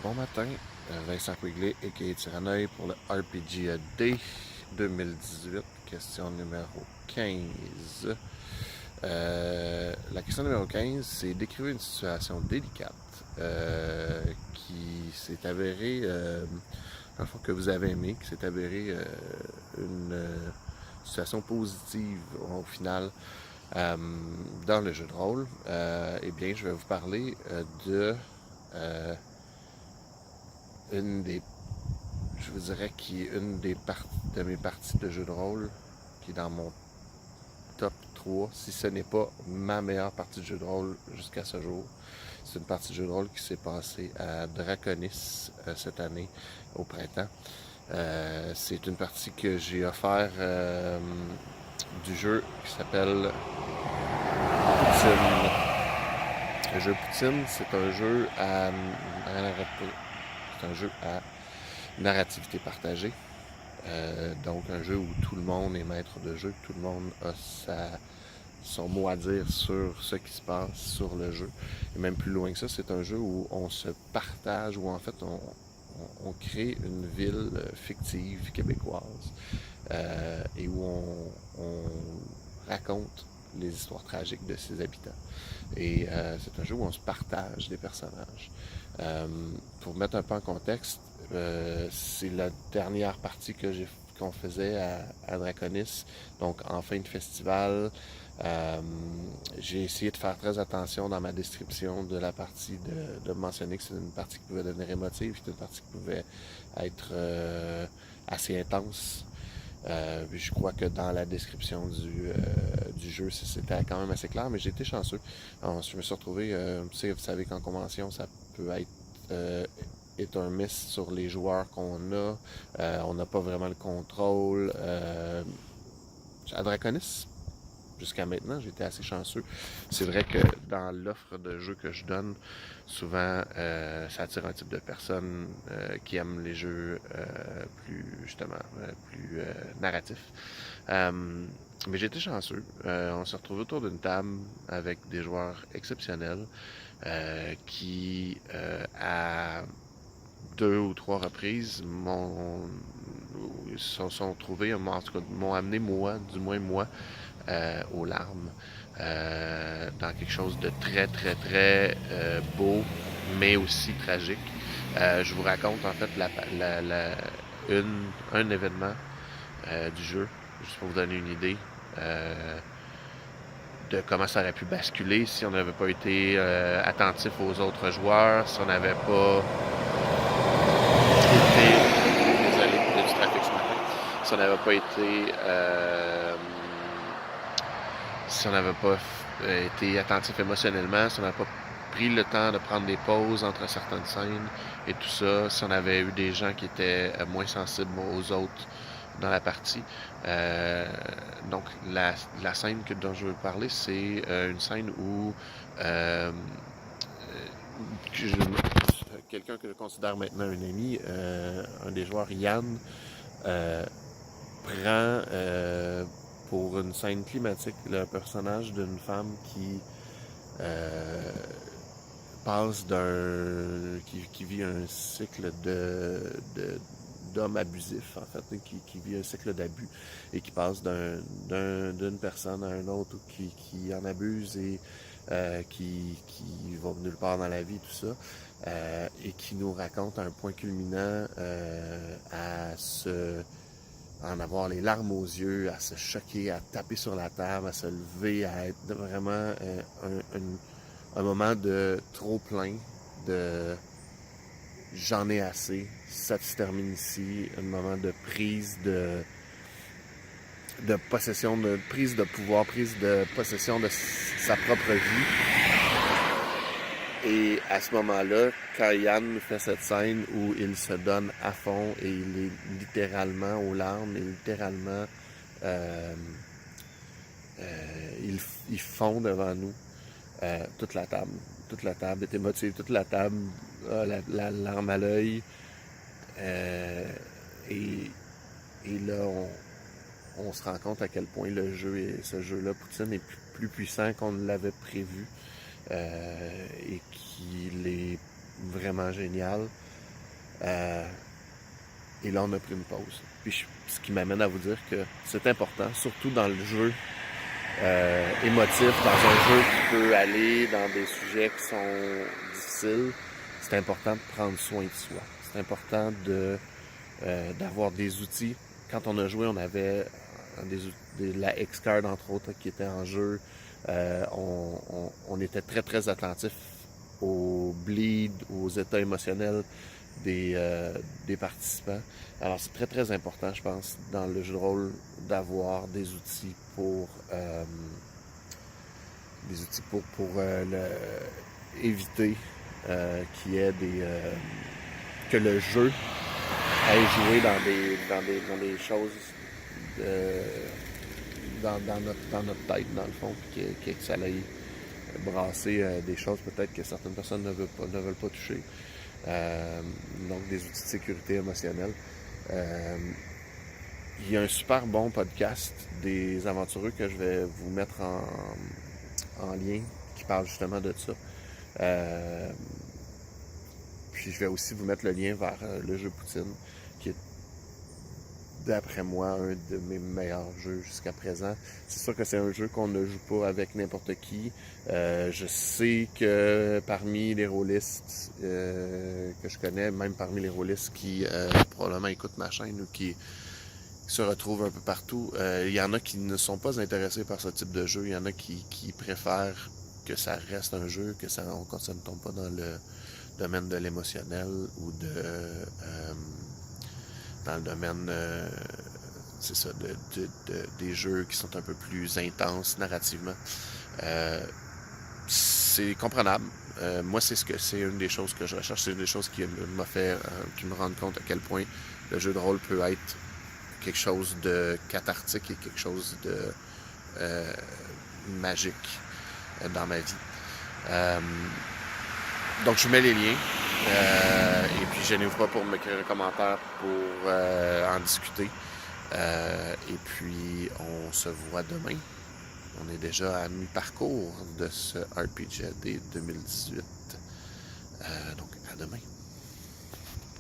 Bon matin, Vincent Quigley et Tyrannoy pour le RPG Day 2018, question numéro 15. La question numéro 15, c'est décrire une situation délicate qui s'est avérée, un fond que vous avez aimé, qui s'est avérée une situation positive au final dans le jeu de rôle. Eh bien, je vais vous parler de une des, je vous dirais, qui est une des de mes parties de jeu de rôle, qui est dans mon top 3, si ce n'est pas ma meilleure partie de jeu de rôle jusqu'à ce jour. C'est une partie de jeu de rôle qui s'est passée à Draconis cette année, au printemps. C'est une partie que j'ai offert du jeu qui s'appelle Poutine. Le jeu Poutine, c'est un jeu à narrativité partagée. Donc un jeu où tout le monde est maître de jeu, tout le monde a son mot à dire sur ce qui se passe sur le jeu. Et même plus loin que ça, c'est un jeu où on se partage, où en fait on crée une ville fictive québécoise et où on raconte les histoires tragiques de ses habitants. Et c'est un jeu où on se partage des personnages. Pour mettre un peu en contexte, c'est la dernière partie qu'on faisait à Draconis. Donc en fin de festival, j'ai essayé de faire très attention dans ma description de la partie de mentionner que c'est une partie qui pouvait devenir émotive, c'est une partie qui pouvait être assez intense. Je crois que dans la description du jeu, c'était quand même assez clair, mais j'ai été chanceux. Alors, je me suis retrouvé, vous savez qu'en convention, ça peut être est un miss sur les joueurs qu'on a. On n'a pas vraiment le contrôle. À Draconis, jusqu'à maintenant, j'ai été assez chanceux. C'est vrai que dans l'offre de jeux que je donne, souvent, ça attire un type de personnes qui aiment les jeux plus, justement, plus narratifs. Mais j'ai été chanceux. On s'est retrouvé autour d'une table avec des joueurs exceptionnels qui, à deux ou trois reprises, sont trouvés, en tout cas, m'ont amené moi, du moins moi, aux larmes, dans quelque chose de très, très, très beau, mais aussi tragique. Je vous raconte en fait un événement du jeu, juste pour vous donner une idée de comment ça aurait pu basculer si on n'avait pas été attentif aux autres joueurs, si on n'avait pas été... Désolé, il y a du trafic ce matin. Si on n'avait pas été si on n'avait pas été attentif émotionnellement, si on n'avait pas pris le temps de prendre des pauses entre certaines scènes et tout ça, si on avait eu des gens qui étaient moins sensibles aux autres dans la partie. Donc la scène dont je veux parler, c'est une scène où quelqu'un que je considère maintenant un ami, un des joueurs, Yann, euh, prend pour une scène climatique le personnage d'une femme qui euh, passe qui vit un cycle d'hommes abusifs, en fait, qui vit un cycle d'abus et qui passe d'une personne à une autre qui en abuse et qui va nulle part dans la vie, tout ça, et qui nous raconte à un point culminant à en avoir les larmes aux yeux, à se choquer, à taper sur la table, à se lever, à être vraiment un moment de trop plein, de j'en ai assez, ça se termine ici, un moment de prise de possession, de prise de pouvoir, prise de possession de sa propre vie. Et à ce moment-là, quand Yann fait cette scène où il se donne à fond et il est littéralement aux larmes et littéralement euh, il fond devant nous, toute la table. Toute la table est émotive, toute la table a la larme à l'œil. Euh, et, et là, on se rend compte à quel point ce jeu-là, Poutine, est plus puissant qu'on ne l'avait prévu. Et qu'il est vraiment génial. Et là, on a pris une pause. Puis ce qui m'amène à vous dire que c'est important, surtout dans le jeu émotif, dans un jeu qui peut aller dans des sujets qui sont difficiles, c'est important de prendre soin de soi. C'est important d'avoir des outils. Quand on a joué, on avait la X-Card, entre autres, qui était en jeu. On était très, très attentif au bleed, aux états émotionnels des participants. Alors, c'est très, très important, je pense, dans le jeu de rôle, d'avoir des outils pour éviter qu'il y ait que le jeu aille jouer dans des choses dans notre tête, dans le fond, puis que ça aille brasser des choses peut-être que certaines personnes ne veulent pas toucher. Donc des outils de sécurité émotionnelle. Il y a un super bon podcast des aventureux que je vais vous mettre en lien qui parle justement de ça. Puis je vais aussi vous mettre le lien vers le jeu Poutine, qui est d'après moi un de mes meilleurs jeux jusqu'à présent. C'est sûr que c'est un jeu qu'on ne joue pas avec n'importe qui. Je sais que parmi les rôlistes que je connais, même parmi les rôlistes qui probablement écoutent ma chaîne ou qui se retrouvent un peu partout, il y en a qui ne sont pas intéressés par ce type de jeu. Il y en a qui préfèrent que ça reste un jeu, que ça ne tombe pas dans le domaine de l'émotionnel ou dans le domaine c'est ça, des jeux qui sont un peu plus intenses narrativement. C'est comprenable. Moi, c'est une des choses que je recherche. C'est une des choses qui m'a fait qui me rendre compte à quel point le jeu de rôle peut être quelque chose de cathartique et quelque chose de magique dans ma vie. Donc, je vous mets les liens. Et puis, gênez-vous pas pour m'écrire un commentaire pour en discuter. Et puis, on se voit demain. On est déjà à mi-parcours de ce RPGAD 2018. Donc, à demain.